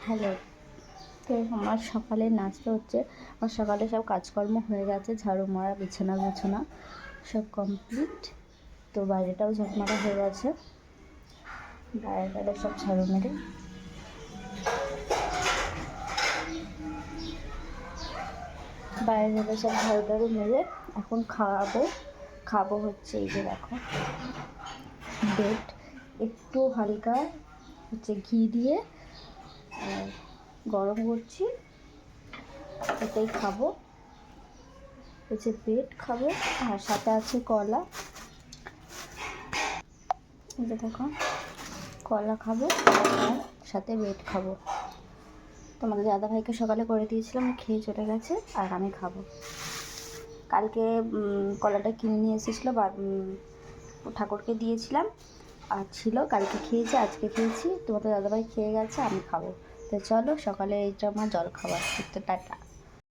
Hello. তো আমার সকালে নাস্তা হচ্ছে। আমার সকালে সব কাজকর্ম হয়ে গেছে, ঝাড়ু মারা, বিছানা গোছানো সব কমপ্লিট। তো বাইরেটাও ঝাড়ু মারা হয়ে গেছে, বাইরে সব ঝাড়ু মেরে বাইরে সব ঝাড়ু টাড়ু মেরে এখন খাবো হচ্ছে এই যে দেখো ব্রেড, একটু হালকা হচ্ছে ঘি দিয়ে গরম করছি, এটাই খাবো। হচ্ছে ব্রেড খাবো আর সাথে আছে কলা। এই যে দেখো কলা খাবো আর সাথে ব্রেড খাবো। তোমাদের দাদাভাইকে সকালে করে দিয়েছিলাম, খেয়ে চলে গেছে আর আমি খাবো। কালকে কলাটা কিনে নিয়ে এসেছিলো, ঠাকুরকে দিয়েছিলাম আর ছিল, কালকে খেয়েছি, আজকে খেয়েছি, তোমাদের দাদাভাই খেয়ে গেছে, আমি খাবো। তো চলো, সকালে এইটা আমার জল খাবার। টাটা।